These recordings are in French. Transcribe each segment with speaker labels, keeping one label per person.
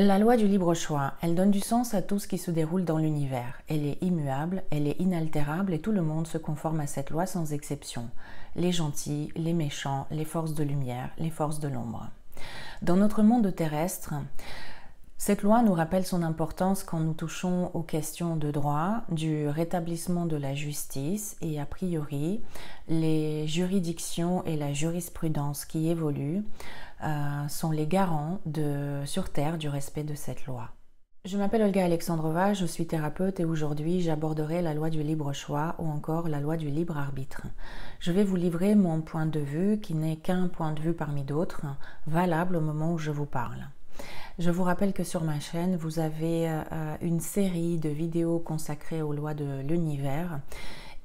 Speaker 1: La loi du libre choix, elle donne du sens à tout ce qui se déroule dans l'univers. Elle est immuable, elle est inaltérable et tout le monde se conforme à cette loi sans exception. Les gentils, les méchants, les forces de lumière, les forces de l'ombre. Dans notre monde terrestre, cette loi nous rappelle son importance quand nous touchons aux questions de droit, du rétablissement de la justice et a priori, les juridictions et la jurisprudence qui évoluent sont les garants sur Terre du respect de cette loi. Je m'appelle Olga Alexandrova, je suis thérapeute et aujourd'hui j'aborderai la loi du libre choix ou encore la loi du libre arbitre. Je vais vous livrer mon point de vue qui n'est qu'un point de vue parmi d'autres, valable au moment où je vous parle. Je vous rappelle que sur ma chaîne, vous avez une série de vidéos consacrées aux lois de l'univers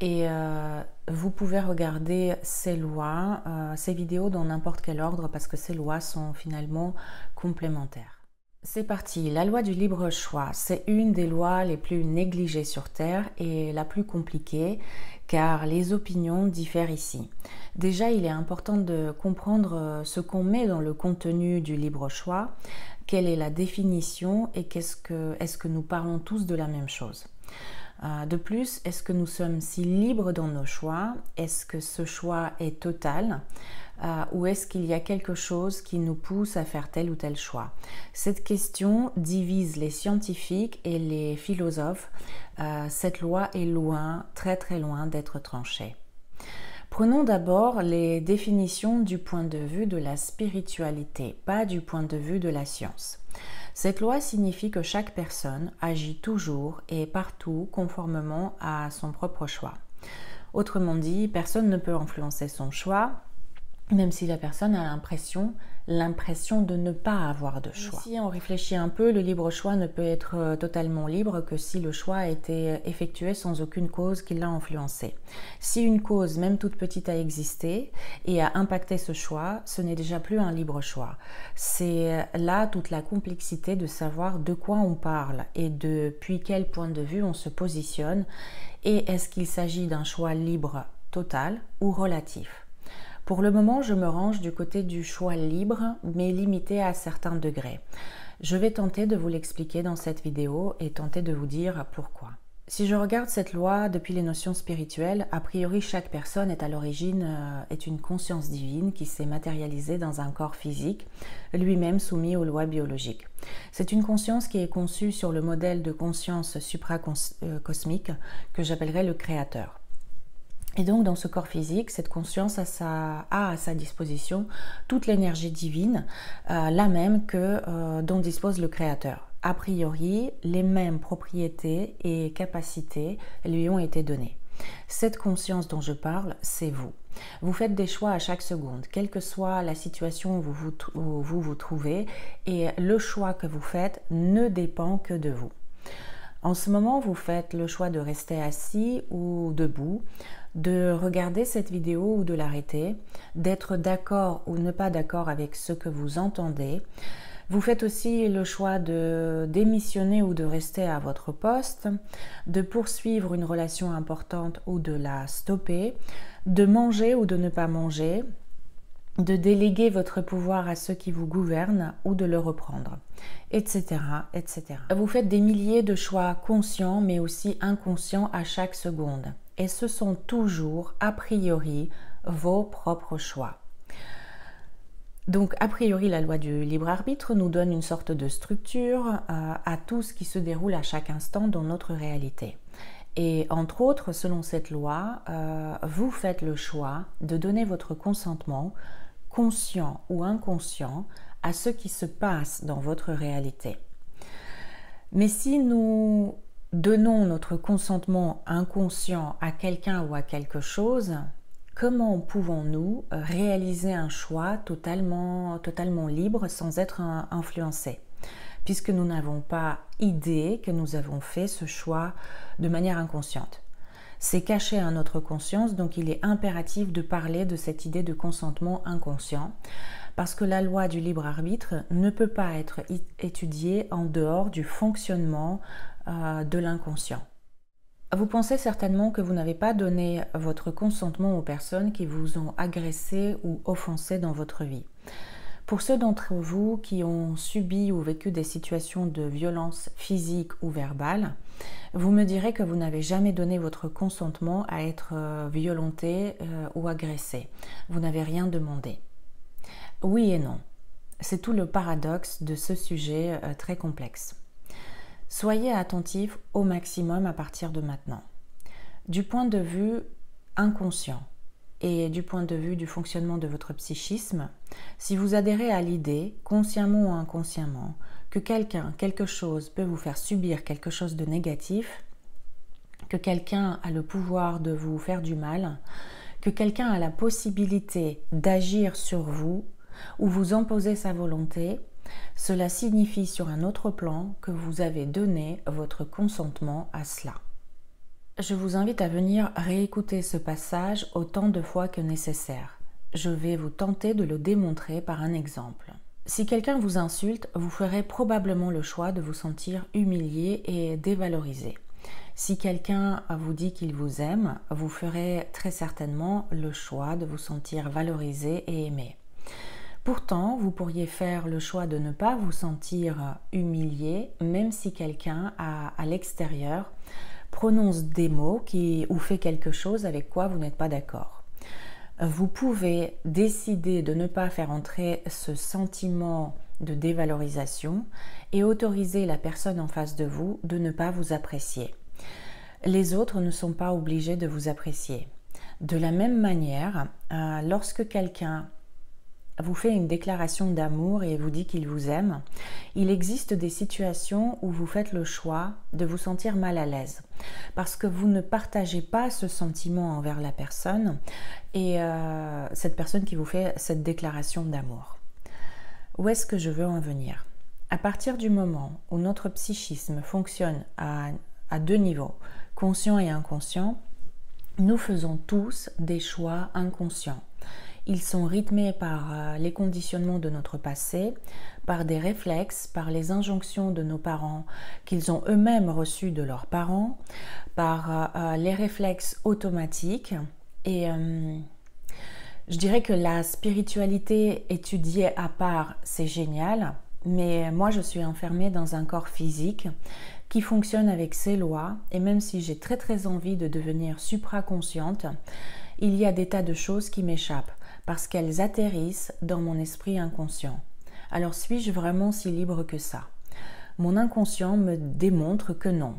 Speaker 1: et vous pouvez regarder ces lois, ces vidéos dans n'importe quel ordre parce que ces lois sont finalement complémentaires. C'est parti, la loi du libre choix, c'est une des lois les plus négligées sur Terre et la plus compliquée car les opinions diffèrent ici. Déjà, il est important de comprendre ce qu'on met dans le contenu du libre choix, quelle est la définition et est-ce que nous parlons tous de la même chose. De plus, est-ce que nous sommes si libres dans nos choix? Est-ce que ce choix est total? Ou est-ce qu'il y a quelque chose qui nous pousse à faire tel ou tel choix? Cette question divise les scientifiques et les philosophes. Cette loi est loin, très très loin d'être tranchée. Prenons d'abord les définitions du point de vue de la spiritualité, pas du point de vue de la science. Cette loi signifie que chaque personne agit toujours et partout conformément à son propre choix. Autrement dit, personne ne peut influencer son choix, même si la personne a l'impression de ne pas avoir de choix. Si on réfléchit un peu, le libre choix ne peut être totalement libre que si le choix a été effectué sans aucune cause qui l'a influencé. Si une cause, même toute petite, a existé et a impacté ce choix, ce n'est déjà plus un libre choix. C'est là toute la complexité de savoir de quoi on parle et depuis quel point de vue on se positionne et est-ce qu'il s'agit d'un choix libre total ou relatif. Pour le moment, je me range du côté du choix libre, mais limité à certains degrés. Je vais tenter de vous l'expliquer dans cette vidéo et tenter de vous dire pourquoi. Si je regarde cette loi depuis les notions spirituelles, a priori chaque personne est à l'origine une conscience divine qui s'est matérialisée dans un corps physique, lui-même soumis aux lois biologiques. C'est une conscience qui est conçue sur le modèle de conscience supracosmique que j'appellerais le créateur. Et donc dans ce corps physique, cette conscience a à sa disposition toute l'énergie divine, la même que dont dispose le Créateur. A priori, les mêmes propriétés et capacités lui ont été données. Cette conscience dont je parle, c'est vous. Vous faites des choix à chaque seconde, quelle que soit la situation où vous vous trouvez, et le choix que vous faites ne dépend que de vous. En ce moment, vous faites le choix de rester assis ou debout, de regarder cette vidéo ou de l'arrêter, d'être d'accord ou ne pas d'accord avec ce que vous entendez. Vous faites aussi le choix de démissionner ou de rester à votre poste, de poursuivre une relation importante ou de la stopper, de manger ou de ne pas manger, de déléguer votre pouvoir à ceux qui vous gouvernent ou de le reprendre, etc., etc. Vous faites des milliers de choix conscients mais aussi inconscients à chaque seconde. Et ce sont toujours, a priori, vos propres choix. Donc, a priori, la loi du libre arbitre nous donne une sorte de structure à tout ce qui se déroule à chaque instant dans notre réalité. Et entre autres, selon cette loi, vous faites le choix de donner votre consentement, conscient ou inconscient, à ce qui se passe dans votre réalité. Mais si nous donnons notre consentement inconscient à quelqu'un ou à quelque chose, comment pouvons-nous réaliser un choix totalement libre sans être influencé? Puisque nous n'avons pas idée que nous avons fait ce choix de manière inconsciente. C'est caché à notre conscience, donc il est impératif de parler de cette idée de consentement inconscient, parce que la loi du libre arbitre ne peut pas être étudiée en dehors du fonctionnement de l'inconscient. Vous pensez certainement que vous n'avez pas donné votre consentement aux personnes qui vous ont agressé ou offensé dans votre vie. Pour ceux d'entre vous qui ont subi ou vécu des situations de violence physique ou verbale, vous me direz que vous n'avez jamais donné votre consentement à être violenté ou agressé. Vous n'avez rien demandé. Oui et non. C'est tout le paradoxe de ce sujet très complexe. Soyez attentifs au maximum à partir de maintenant. Du point de vue inconscient et du point de vue du fonctionnement de votre psychisme, si vous adhérez à l'idée, consciemment ou inconsciemment, que quelqu'un, quelque chose peut vous faire subir quelque chose de négatif, que quelqu'un a le pouvoir de vous faire du mal, que quelqu'un a la possibilité d'agir sur vous ou vous imposer sa volonté, cela signifie sur un autre plan que vous avez donné votre consentement à cela. Je vous invite à venir réécouter ce passage autant de fois que nécessaire. Je vais vous tenter de le démontrer par un exemple. Si quelqu'un vous insulte, vous ferez probablement le choix de vous sentir humilié et dévalorisé. Si quelqu'un vous dit qu'il vous aime, vous ferez très certainement le choix de vous sentir valorisé et aimé. Pourtant, vous pourriez faire le choix de ne pas vous sentir humilié, même si quelqu'un à l'extérieur prononce des mots ou fait quelque chose avec quoi vous n'êtes pas d'accord. Vous pouvez décider de ne pas faire entrer ce sentiment de dévalorisation et autoriser la personne en face de vous de ne pas vous apprécier. Les autres ne sont pas obligés de vous apprécier. De la même manière, lorsque quelqu'un vous fait une déclaration d'amour et vous dit qu'il vous aime, il existe des situations où vous faites le choix de vous sentir mal à l'aise parce que vous ne partagez pas ce sentiment envers la personne et cette personne qui vous fait cette déclaration d'amour. Où est-ce que je veux en venir? À partir du moment où notre psychisme fonctionne à deux niveaux, conscient et inconscient, nous faisons tous des choix inconscients. Ils sont rythmés par les conditionnements de notre passé, par des réflexes, par les injonctions de nos parents qu'ils ont eux-mêmes reçues de leurs parents, par les réflexes automatiques. Et je dirais que la spiritualité étudiée à part, c'est génial, mais moi je suis enfermée dans un corps physique qui fonctionne avec ses lois, et même si j'ai très envie de devenir supraconsciente, il y a des tas de choses qui m'échappent parce qu'elles atterrissent dans mon esprit inconscient. Alors suis-je vraiment si libre que ça? Mon inconscient me démontre que non.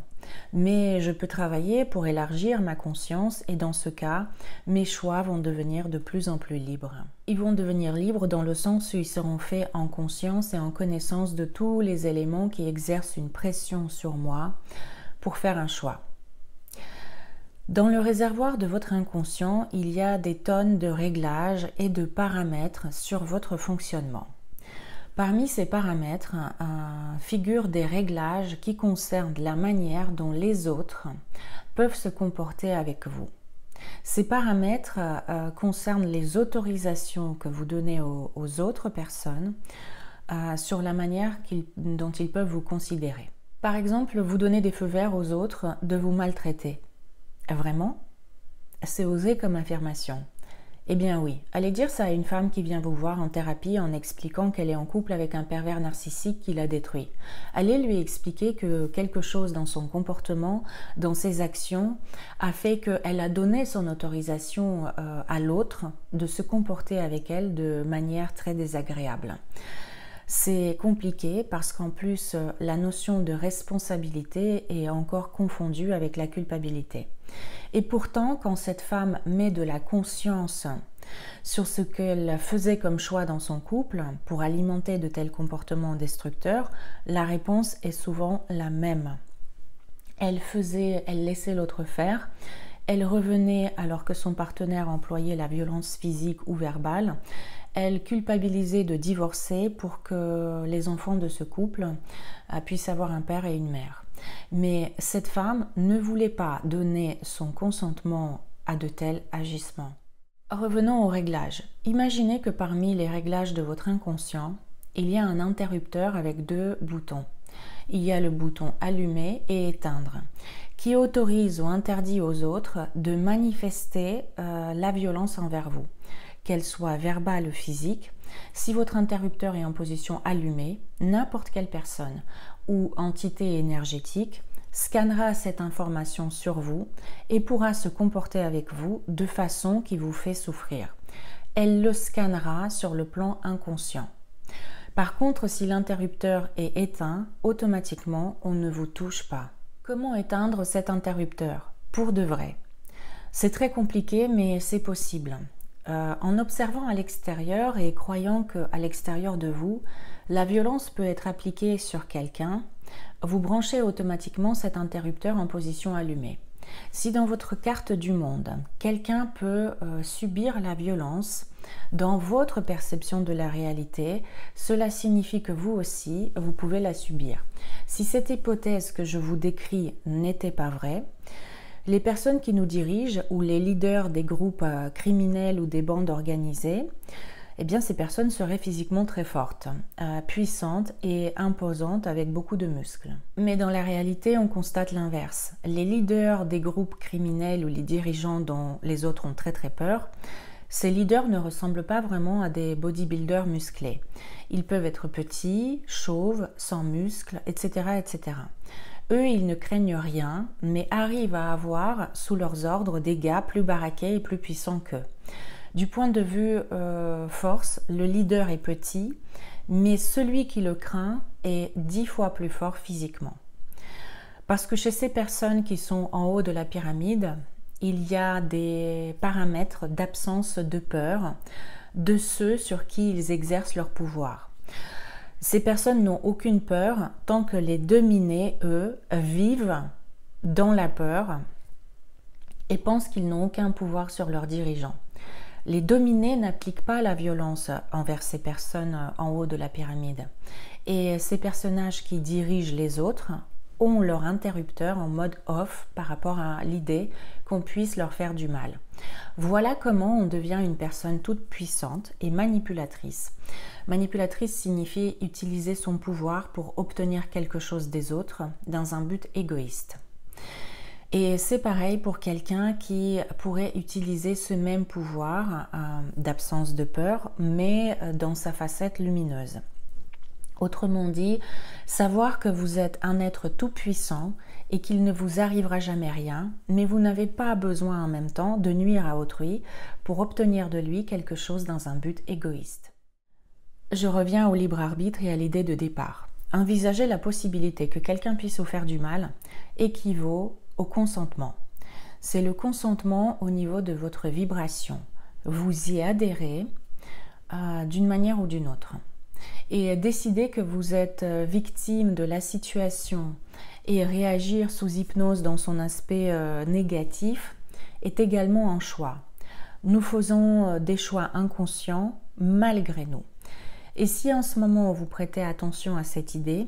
Speaker 1: Mais je peux travailler pour élargir ma conscience et dans ce cas, mes choix vont devenir de plus en plus libres. Ils vont devenir libres dans le sens où ils seront faits en conscience et en connaissance de tous les éléments qui exercent une pression sur moi pour faire un choix. Dans le réservoir de votre inconscient, il y a des tonnes de réglages et de paramètres sur votre fonctionnement. Parmi ces paramètres figurent des réglages qui concernent la manière dont les autres peuvent se comporter avec vous. Ces paramètres concernent les autorisations que vous donnez aux autres personnes sur la manière dont ils peuvent vous considérer. Par exemple, vous donnez des feux verts aux autres de vous maltraiter. Vraiment? C'est osé comme affirmation. Eh bien oui, allez dire ça à une femme qui vient vous voir en thérapie en expliquant qu'elle est en couple avec un pervers narcissique qui l'a détruit. Allez lui expliquer que quelque chose dans son comportement, dans ses actions, a fait qu'elle a donné son autorisation à l'autre de se comporter avec elle de manière très désagréable. C'est compliqué parce qu'en plus, la notion de responsabilité est encore confondue avec la culpabilité. Et pourtant, quand cette femme met de la conscience sur ce qu'elle faisait comme choix dans son couple pour alimenter de tels comportements destructeurs, la réponse est souvent la même. Elle laissait l'autre faire, elle revenait alors que son partenaire employait la violence physique ou verbale, elle culpabilisait de divorcer pour que les enfants de ce couple puissent avoir un père et une mère. Mais cette femme ne voulait pas donner son consentement à de tels agissements. Revenons aux réglages. Imaginez que parmi les réglages de votre inconscient, il y a un interrupteur avec 2 boutons. Il y a le bouton allumer et éteindre, qui autorise ou interdit aux autres de manifester la violence envers vous, qu'elle soit verbale ou physique, Si votre interrupteur est en position allumée, n'importe quelle personne ou entité énergétique scannera cette information sur vous et pourra se comporter avec vous de façon qui vous fait souffrir. Elle le scannera sur le plan inconscient. Par contre, si l'interrupteur est éteint, automatiquement, on ne vous touche pas. Comment éteindre cet interrupteur? Pour de vrai. C'est très compliqué, mais c'est possible. En observant à l'extérieur et croyant qu'à l'extérieur de vous, la violence peut être appliquée sur quelqu'un, vous branchez automatiquement cet interrupteur en position allumée. Si dans votre carte du monde, quelqu'un peut subir la violence, dans votre perception de la réalité, cela signifie que vous aussi, vous pouvez la subir. Si cette hypothèse que je vous décris n'était pas vraie, les personnes qui nous dirigent ou les leaders des groupes criminels ou des bandes organisées, eh bien ces personnes seraient physiquement très fortes, puissantes et imposantes avec beaucoup de muscles. Mais dans la réalité, on constate l'inverse. Les leaders des groupes criminels ou les dirigeants dont les autres ont très peur, ces leaders ne ressemblent pas vraiment à des bodybuilders musclés. Ils peuvent être petits, chauves, sans muscles, etc., etc. Eux, ils ne craignent rien, mais arrivent à avoir sous leurs ordres des gars plus baraqués et plus puissants qu'eux. Du point de vue force, le leader est petit, mais celui qui le craint est 10 fois plus fort physiquement. Parce que chez ces personnes qui sont en haut de la pyramide, il y a des paramètres d'absence de peur de ceux sur qui ils exercent leur pouvoir. Ces personnes n'ont aucune peur tant que les dominés, eux, vivent dans la peur et pensent qu'ils n'ont aucun pouvoir sur leurs dirigeants. Les dominés n'appliquent pas la violence envers ces personnes en haut de la pyramide. Et ces personnages qui dirigent les autres ont leur interrupteur en mode off par rapport à l'idée qu'on puisse leur faire du mal. Voilà comment on devient une personne toute puissante et manipulatrice. Manipulatrice signifie utiliser son pouvoir pour obtenir quelque chose des autres dans un but égoïste. Et c'est pareil pour quelqu'un qui pourrait utiliser ce même pouvoir d'absence de peur, mais dans sa facette lumineuse. Autrement dit, savoir que vous êtes un être tout puissant et qu'il ne vous arrivera jamais rien, mais vous n'avez pas besoin en même temps de nuire à autrui pour obtenir de lui quelque chose dans un but égoïste. Je reviens au libre arbitre et à l'idée de départ. Envisager la possibilité que quelqu'un puisse vous faire du mal équivaut au consentement. C'est le consentement au niveau de votre vibration. Vous y adhérez d'une manière ou d'une autre. Et décider que vous êtes victime de la situation et réagir sous hypnose dans son aspect négatif est également un choix. Nous faisons des choix inconscients malgré nous. Et si en ce moment vous prêtez attention à cette idée,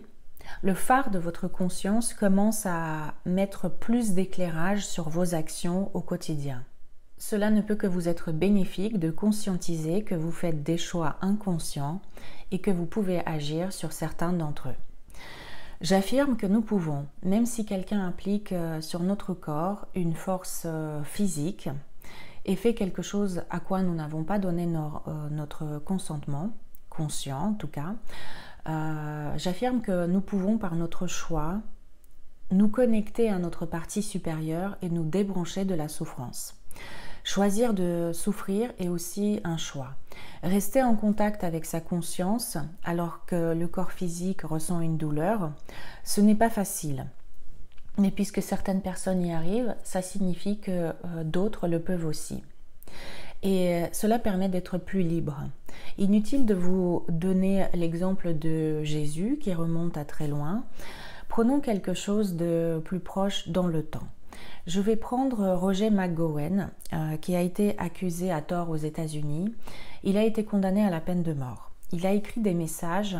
Speaker 1: le phare de votre conscience commence à mettre plus d'éclairage sur vos actions au quotidien. Cela ne peut que vous être bénéfique de conscientiser que vous faites des choix inconscients et que vous pouvez agir sur certains d'entre eux. J'affirme que nous pouvons, même si quelqu'un applique sur notre corps une force physique et fait quelque chose à quoi nous n'avons pas donné notre consentement, conscient en tout cas, j'affirme que nous pouvons par notre choix nous connecter à notre partie supérieure et nous débrancher de la souffrance. Choisir de souffrir est aussi un choix. Rester en contact avec sa conscience alors que le corps physique ressent une douleur, ce n'est pas facile. Mais puisque certaines personnes y arrivent, ça signifie que d'autres le peuvent aussi. Et cela permet d'être plus libre. Inutile de vous donner l'exemple de Jésus qui remonte à très loin. Prenons quelque chose de plus proche dans le temps. Je vais prendre Roger McGowan, qui a été accusé à tort aux États-Unis. Il a été condamné à la peine de mort. Il a écrit des messages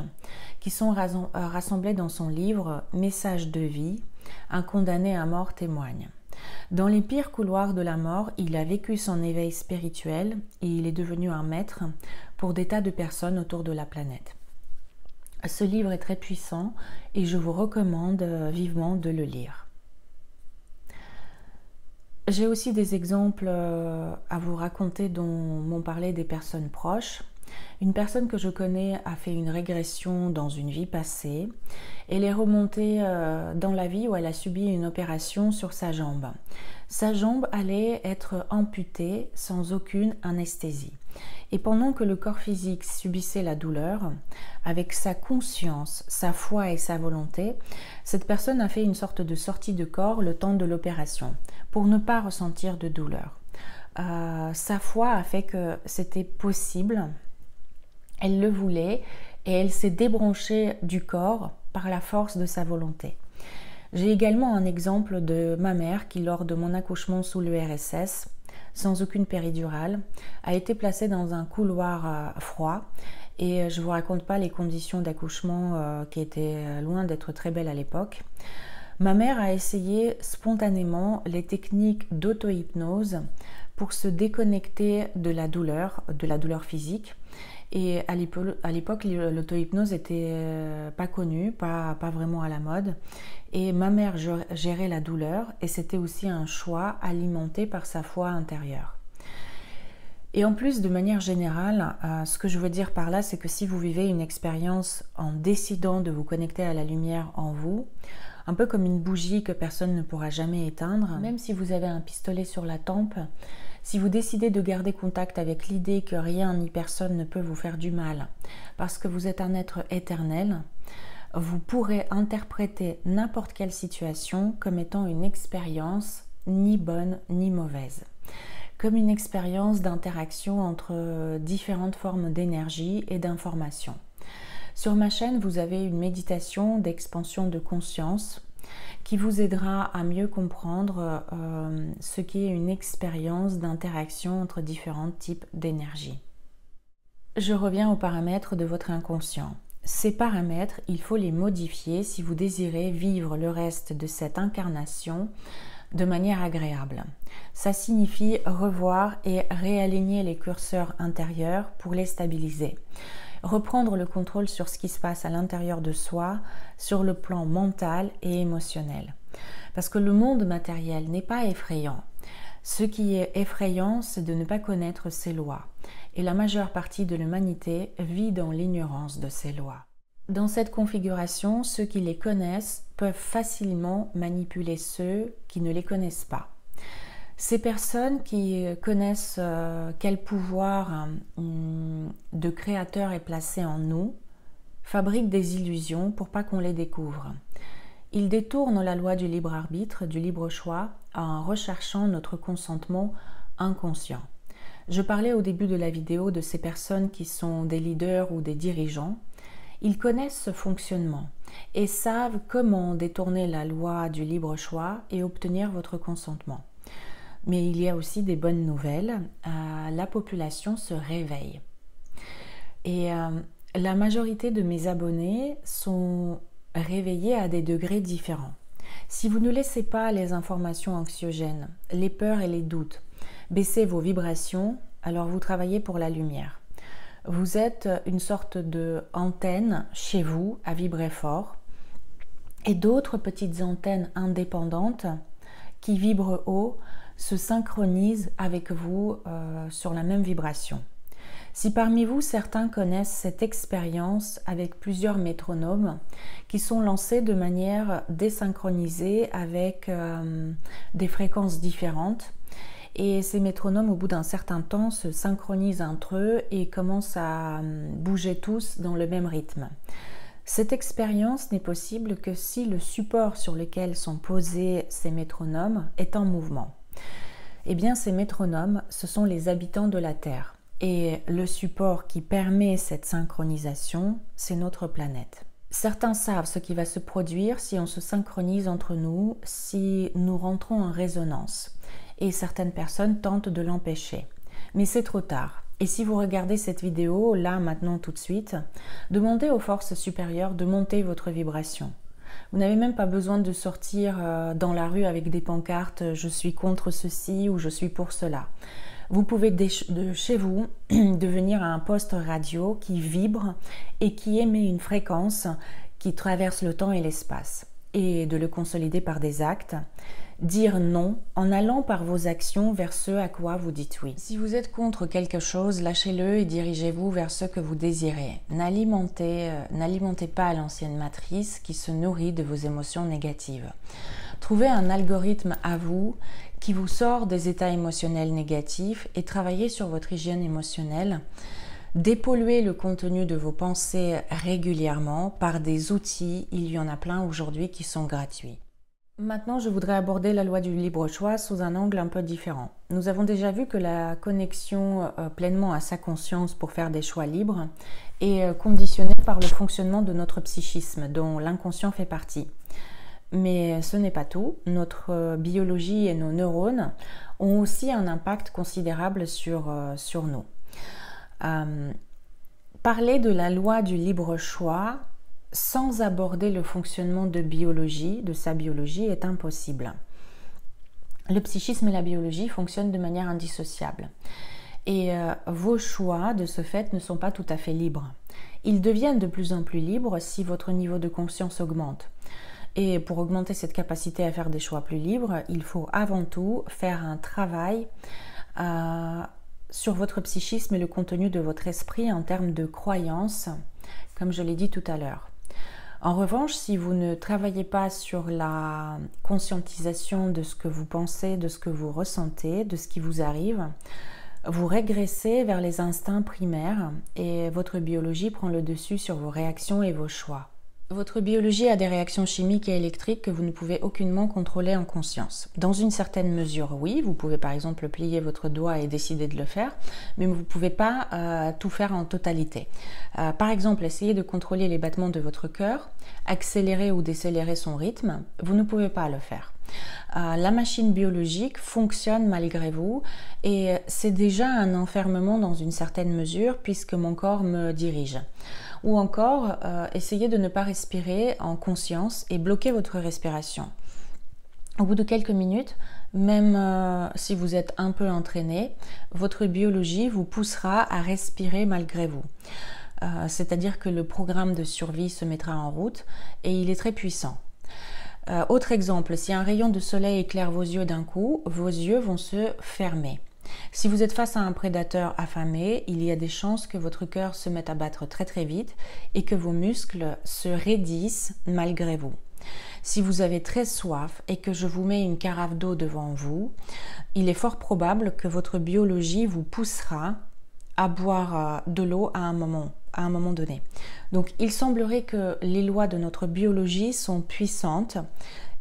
Speaker 1: qui sont rassemblés dans son livre « Messages de vie », un condamné à mort témoigne. Dans les pires couloirs de la mort, il a vécu son éveil spirituel et il est devenu un maître pour des tas de personnes autour de la planète. Ce livre est très puissant et je vous recommande vivement de le lire. J'ai aussi des exemples à vous raconter dont m'ont parlé des personnes proches. Une personne que je connais a fait une régression dans une vie passée. Elle est remontée dans la vie où elle a subi une opération sur sa jambe. Sa jambe allait être amputée sans aucune anesthésie. Et pendant que le corps physique subissait la douleur, avec sa conscience, sa foi et sa volonté, cette personne a fait une sorte de sortie de corps le temps de l'opération pour ne pas ressentir de douleur. Sa foi a fait que c'était possible, elle le voulait et elle s'est débranchée du corps par la force de sa volonté. J'ai également un exemple de ma mère qui, lors de mon accouchement sous l'ERSS, sans aucune péridurale, a été placée dans un couloir froid. Et je ne vous raconte pas les conditions d'accouchement qui étaient loin d'être très belles à l'époque. Ma mère a essayé spontanément les techniques d'auto-hypnose pour se déconnecter de la douleur physique. Et à l'époque, l'auto-hypnose n'était pas connue, pas vraiment à la mode. Et ma mère gérait la douleur et c'était aussi un choix alimenté par sa foi intérieure. Et en plus, de manière générale, ce que je veux dire par là, c'est que si vous vivez une expérience en décidant de vous connecter à la lumière en vous, un peu comme une bougie que personne ne pourra jamais éteindre, même si vous avez un pistolet sur la tempe, si vous décidez de garder contact avec l'idée que rien ni personne ne peut vous faire du mal, parce que vous êtes un être éternel, vous pourrez interpréter n'importe quelle situation comme étant une expérience ni bonne ni mauvaise, comme une expérience d'interaction entre différentes formes d'énergie et d'information. Sur ma chaîne, vous avez une méditation d'expansion de conscience qui vous aidera à mieux comprendre ce qu'est une expérience d'interaction entre différents types d'énergie. Je reviens aux paramètres de votre inconscient. Ces paramètres, il faut les modifier si vous désirez vivre le reste de cette incarnation de manière agréable. Ça signifie revoir et réaligner les curseurs intérieurs pour les stabiliser. Reprendre le contrôle sur ce qui se passe à l'intérieur de soi, sur le plan mental et émotionnel. Parce que le monde matériel n'est pas effrayant. Ce qui est effrayant, c'est de ne pas connaître ses lois. Et la majeure partie de l'humanité vit dans l'ignorance de ces lois. Dans cette configuration, ceux qui les connaissent peuvent facilement manipuler ceux qui ne les connaissent pas. Ces personnes qui connaissent quel pouvoir de créateur est placé en nous fabriquent des illusions pour pas qu'on les découvre. Ils détournent la loi du libre arbitre, du libre choix, en recherchant notre consentement inconscient. Je parlais au début de la vidéo de ces personnes qui sont des leaders ou des dirigeants. Ils connaissent ce fonctionnement et savent comment détourner la loi du libre choix et obtenir votre consentement. Mais il y a aussi des bonnes nouvelles, la population se réveille. Et la majorité de mes abonnés sont réveillés à des degrés différents. Si vous ne laissez pas les informations anxiogènes, les peurs et les doutes baisser vos vibrations, alors vous travaillez pour la lumière. Vous êtes une sorte d'antenne chez vous à vibrer fort et d'autres petites antennes indépendantes qui vibrent haut se synchronisent avec vous sur la même vibration. Si parmi vous, certains connaissent cette expérience avec plusieurs métronomes qui sont lancés de manière désynchronisée avec des fréquences différentes, et ces métronomes, au bout d'un certain temps, se synchronisent entre eux et commencent à bouger tous dans le même rythme. Cette expérience n'est possible que si le support sur lequel sont posés ces métronomes est en mouvement. Eh bien, ces métronomes, ce sont les habitants de la Terre. Et le support qui permet cette synchronisation, c'est notre planète. Certains savent ce qui va se produire si on se synchronise entre nous, si nous rentrons en résonance. Et certaines personnes tentent de l'empêcher. Mais c'est trop tard. Et si vous regardez cette vidéo, là, maintenant, tout de suite, demandez aux forces supérieures de monter votre vibration. Vous n'avez même pas besoin de sortir dans la rue avec des pancartes « je suis contre ceci » ou « je suis pour cela ». Vous pouvez de chez vous devenir un poste radio qui vibre et qui émet une fréquence qui traverse le temps et l'espace. et de le consolider par des actes. Dire non en allant par vos actions vers ce à quoi vous dites oui. Si vous êtes contre quelque chose, lâchez-le et dirigez-vous vers ce que vous désirez. N'alimentez pas l'ancienne matrice qui se nourrit de vos émotions négatives. Trouvez un algorithme à vous qui vous sort des états émotionnels négatifs et travaillez sur votre hygiène émotionnelle. Dépolluez le contenu de vos pensées régulièrement par des outils, il y en a plein aujourd'hui qui sont gratuits. Maintenant, je voudrais aborder la loi du libre choix sous un angle un peu différent. Nous avons déjà vu que la connexion pleinement à sa conscience pour faire des choix libres est conditionnée par le fonctionnement de notre psychisme, dont l'inconscient fait partie. Mais ce n'est pas tout. Notre biologie et nos neurones ont aussi un impact considérable sur nous. Parler de la loi du libre choix sans aborder le fonctionnement de sa biologie est impossible. Le psychisme et la biologie fonctionnent de manière indissociable. Et vos choix, de ce fait, ne sont pas tout à fait libres. Ils deviennent de plus en plus libres si votre niveau de conscience augmente. Et pour augmenter cette capacité à faire des choix plus libres, il faut avant tout faire un travail sur votre psychisme et le contenu de votre esprit en termes de croyances, comme je l'ai dit tout à l'heure. En revanche, si vous ne travaillez pas sur la conscientisation de ce que vous pensez, de ce que vous ressentez, de ce qui vous arrive, vous régressez vers les instincts primaires et votre biologie prend le dessus sur vos réactions et vos choix. Votre biologie a des réactions chimiques et électriques que vous ne pouvez aucunement contrôler en conscience. Dans une certaine mesure, oui, vous pouvez par exemple plier votre doigt et décider de le faire, mais vous ne pouvez pas tout faire en totalité. Par exemple, essayez de contrôler les battements de votre cœur, accélérer ou décélérer son rythme, vous ne pouvez pas le faire. La machine biologique fonctionne malgré vous et c'est déjà un enfermement dans une certaine mesure puisque mon corps me dirige. Ou encore, essayez de ne pas respirer en conscience et bloquer votre respiration. Au bout de quelques minutes, même si vous êtes un peu entraîné, votre biologie vous poussera à respirer malgré vous. C'est-à-dire que le programme de survie se mettra en route et il est très puissant. Autre exemple, si un rayon de soleil éclaire vos yeux d'un coup, vos yeux vont se fermer. Si vous êtes face à un prédateur affamé, il y a des chances que votre cœur se mette à battre très très vite et que vos muscles se raidissent malgré vous. Si vous avez très soif et que je vous mets une carafe d'eau devant vous, il est fort probable que votre biologie vous poussera à boire de l'eau à un moment donné. Donc il semblerait que les lois de notre biologie sont puissantes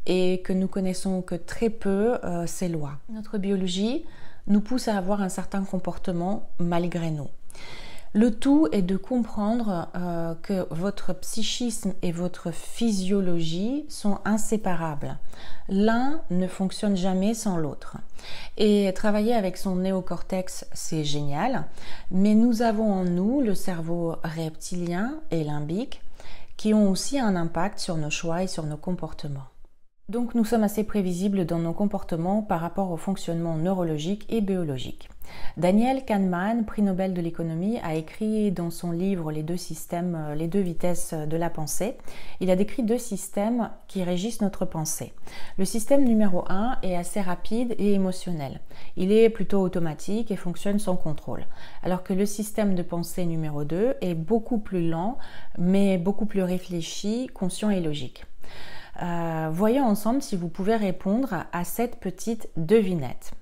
Speaker 1: et que nous connaissons que très peu ces lois. Notre biologie nous pousse à avoir un certain comportement malgré nous. Le tout est de comprendre que votre psychisme et votre physiologie sont inséparables. L'un ne fonctionne jamais sans l'autre. Et travailler avec son néocortex, c'est génial, mais nous avons en nous le cerveau reptilien et limbique qui ont aussi un impact sur nos choix et sur nos comportements. Donc nous sommes assez prévisibles dans nos comportements par rapport au fonctionnement neurologique et biologique. Daniel Kahneman, prix Nobel de l'économie, a écrit dans son livre Les deux systèmes, les deux vitesses de la pensée. Il a décrit deux systèmes qui régissent notre pensée. Le système numéro 1 est assez rapide et émotionnel. Il est plutôt automatique et fonctionne sans contrôle. Alors que le système de pensée numéro 2 est beaucoup plus lent, mais beaucoup plus réfléchi, conscient et logique. Voyons ensemble si vous pouvez répondre à cette petite devinette.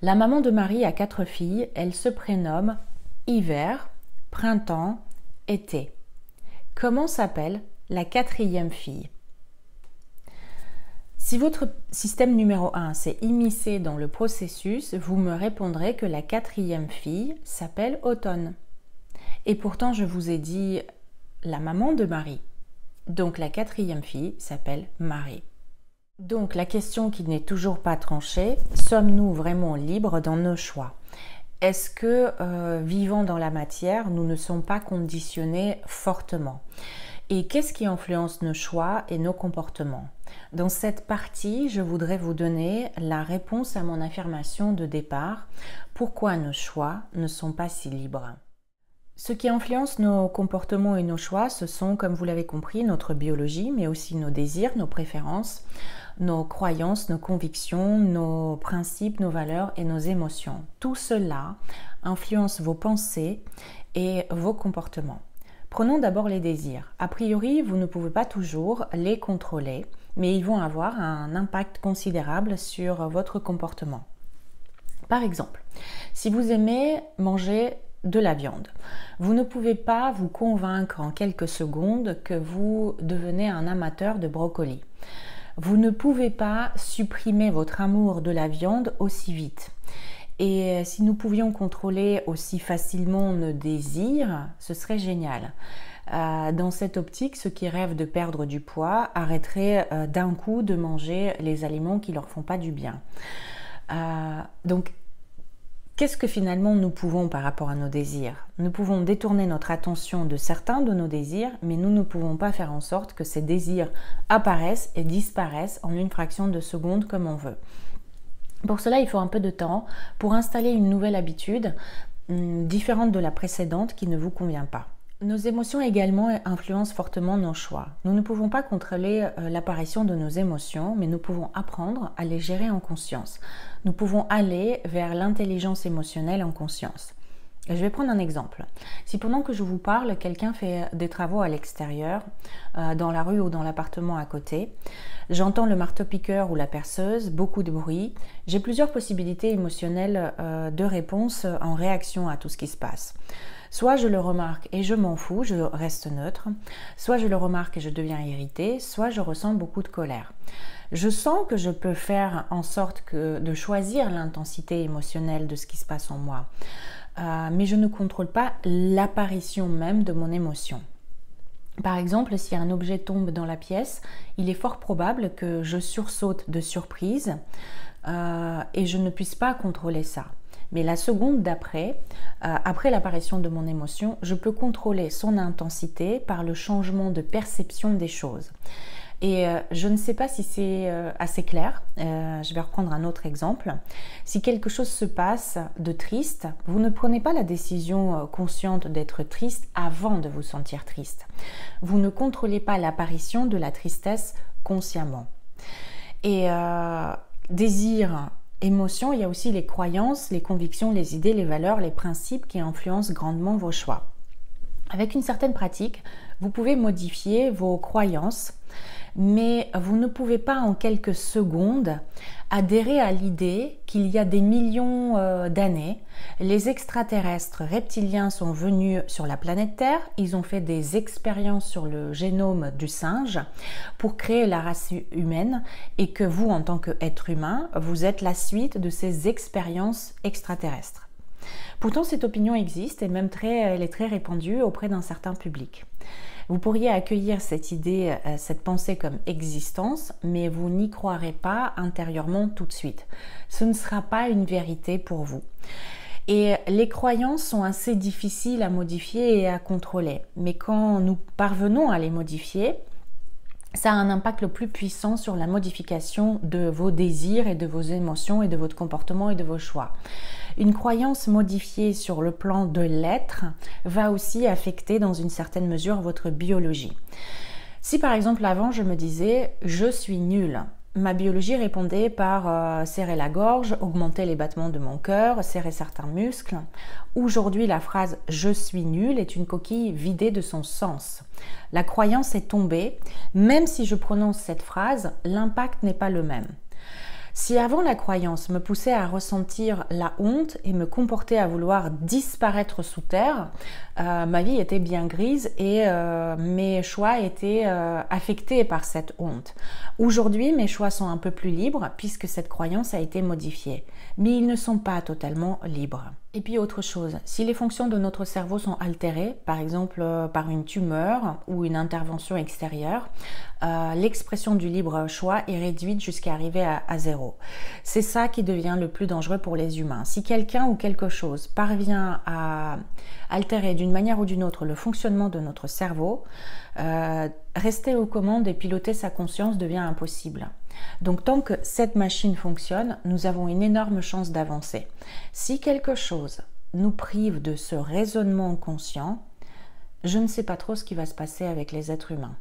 Speaker 1: La maman de Marie a 4 filles, elle se prénomme hiver, printemps, été. Comment s'appelle la 4e fille? Si votre système numéro 1 s'est immiscé dans le processus, vous me répondrez que la 4e fille s'appelle automne. Et pourtant, je vous ai dit la maman de Marie. Donc la 4e fille s'appelle Marie. Donc la question qui n'est toujours pas tranchée, sommes-nous vraiment libres dans nos choix? Est-ce que vivant dans la matière, nous ne sommes pas conditionnés fortement? Et qu'est-ce qui influence nos choix et nos comportements? Dans cette partie, je voudrais vous donner la réponse à mon affirmation de départ. Pourquoi nos choix ne sont pas si libres? Ce qui influence nos comportements et nos choix, ce sont, comme vous l'avez compris, notre biologie, mais aussi nos désirs, nos préférences, nos croyances, nos convictions, nos principes, nos valeurs et nos émotions. Tout cela influence vos pensées et vos comportements. Prenons d'abord les désirs. A priori, vous ne pouvez pas toujours les contrôler, mais ils vont avoir un impact considérable sur votre comportement. Par exemple, si vous aimez manger de la viande, vous ne pouvez pas vous convaincre en quelques secondes que vous devenez un amateur de brocoli. Vous ne pouvez pas supprimer votre amour de la viande aussi vite. Et si nous pouvions contrôler aussi facilement nos désirs, ce serait génial. Dans cette optique, ceux qui rêvent de perdre du poids arrêteraient d'un coup de manger les aliments qui ne leur font pas du bien. Donc, qu'est-ce que finalement nous pouvons par rapport à nos désirs? Nous pouvons détourner notre attention de certains de nos désirs, mais nous ne pouvons pas faire en sorte que ces désirs apparaissent et disparaissent en une fraction de seconde comme on veut. Pour cela, il faut un peu de temps pour installer une nouvelle habitude différente de la précédente qui ne vous convient pas. Nos émotions également influencent fortement nos choix. Nous ne pouvons pas contrôler l'apparition de nos émotions, mais nous pouvons apprendre à les gérer en conscience. Nous pouvons aller vers l'intelligence émotionnelle en conscience. Je vais prendre un exemple. Si pendant que je vous parle, quelqu'un fait des travaux à l'extérieur, dans la rue ou dans l'appartement à côté, j'entends le marteau-piqueur ou la perceuse, beaucoup de bruit, j'ai plusieurs possibilités émotionnelles de réponse en réaction à tout ce qui se passe. Soit je le remarque et je m'en fous, je reste neutre, soit je le remarque et je deviens irritée, soit je ressens beaucoup de colère. Je sens que je peux faire en sorte de choisir l'intensité émotionnelle de ce qui se passe en moi, mais je ne contrôle pas l'apparition même de mon émotion. Par exemple, si un objet tombe dans la pièce, il est fort probable que je sursaute de surprise et je ne puisse pas contrôler ça. Mais la seconde d'après, après l'apparition de mon émotion, je peux contrôler son intensité par le changement de perception des choses. Et je ne sais pas si c'est assez clair, je vais reprendre un autre exemple. Si quelque chose se passe de triste, vous ne prenez pas la décision consciente d'être triste avant de vous sentir triste. Vous ne contrôlez pas l'apparition de la tristesse consciemment. Et désir, émotion, il y a aussi les croyances, les convictions, les idées, les valeurs, les principes qui influencent grandement vos choix. Avec une certaine pratique, vous pouvez modifier vos croyances, mais vous ne pouvez pas en quelques secondes adhérer à l'idée qu'il y a des millions d'années, les extraterrestres reptiliens sont venus sur la planète Terre, ils ont fait des expériences sur le génome du singe pour créer la race humaine et que vous, en tant qu'être humain, vous êtes la suite de ces expériences extraterrestres. Pourtant, cette opinion existe et même elle est très répandue auprès d'un certain public. Vous pourriez accueillir cette idée, cette pensée comme existence, mais vous n'y croirez pas intérieurement tout de suite. Ce ne sera pas une vérité pour vous. Et les croyances sont assez difficiles à modifier et à contrôler. Mais quand nous parvenons à les modifier, ça a un impact le plus puissant sur la modification de vos désirs et de vos émotions et de votre comportement et de vos choix. Une croyance modifiée sur le plan de l'être va aussi affecter dans une certaine mesure votre biologie. Si par exemple avant je me disais « je suis nulle », ma biologie répondait par serrer la gorge, augmenter les battements de mon cœur, serrer certains muscles. Aujourd'hui, la phrase « je suis nulle » est une coquille vidée de son sens. La croyance est tombée, même si je prononce cette phrase, l'impact n'est pas le même. Si avant la croyance me poussait à ressentir la honte et me comportait à vouloir disparaître sous terre, ma vie était bien grise et mes choix étaient affectés par cette honte. Aujourd'hui, mes choix sont un peu plus libres puisque cette croyance a été modifiée, mais ils ne sont pas totalement libres. Et puis autre chose, si les fonctions de notre cerveau sont altérées, par exemple par une tumeur ou une intervention extérieure, l'expression du libre choix est réduite jusqu'à arriver à zéro. C'est ça qui devient le plus dangereux pour les humains. Si quelqu'un ou quelque chose parvient à altérer d'une manière ou d'une autre le fonctionnement de notre cerveau, rester aux commandes et piloter sa conscience devient impossible. Donc tant que cette machine fonctionne, nous avons une énorme chance d'avancer. Si quelque chose nous prive de ce raisonnement conscient, je ne sais pas trop ce qui va se passer avec les êtres humains.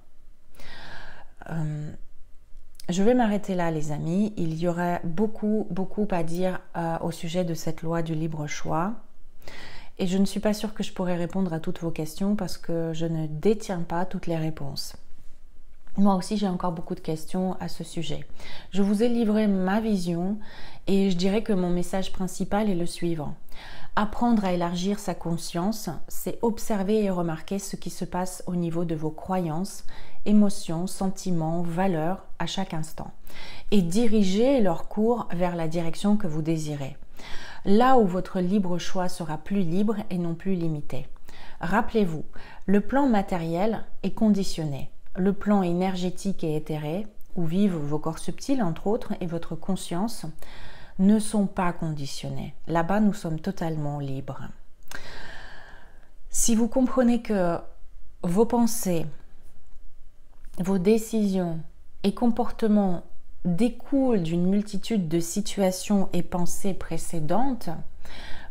Speaker 1: Je vais m'arrêter là, les amis. Il y aurait beaucoup à dire au sujet de cette loi du libre choix. Et je ne suis pas sûre que je pourrai répondre à toutes vos questions parce que je ne détiens pas toutes les réponses. Moi aussi, j'ai encore beaucoup de questions à ce sujet. Je vous ai livré ma vision et je dirais que mon message principal est le suivant. Apprendre à élargir sa conscience, c'est observer et remarquer ce qui se passe au niveau de vos croyances, émotions, sentiments, valeurs à chaque instant et diriger leur cours vers la direction que vous désirez. Là où votre libre choix sera plus libre et non plus limité. Rappelez-vous, le plan matériel est conditionné. Le plan énergétique et éthéré, où vivent vos corps subtils entre autres, et votre conscience, ne sont pas conditionnés. Là-bas, nous sommes totalement libres. Si vous comprenez que vos pensées, vos décisions et comportements découlent d'une multitude de situations et pensées précédentes,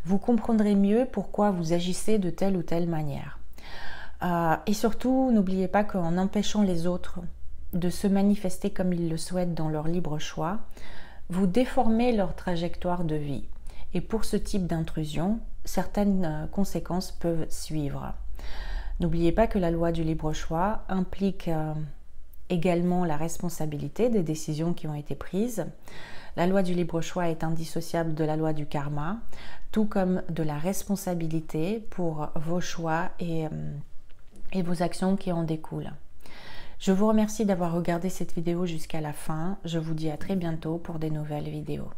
Speaker 1: vous comprendrez mieux pourquoi vous agissez de telle ou telle manière. Et surtout, n'oubliez pas qu'en empêchant les autres de se manifester comme ils le souhaitent dans leur libre choix, vous déformez leur trajectoire de vie. Et pour ce type d'intrusion, certaines conséquences peuvent suivre. N'oubliez pas que la loi du libre choix implique également la responsabilité des décisions qui ont été prises. La loi du libre choix est indissociable de la loi du karma, tout comme de la responsabilité pour vos choix et vos actions qui en découlent. Je vous remercie d'avoir regardé cette vidéo jusqu'à la fin. Je vous dis à très bientôt pour des nouvelles vidéos.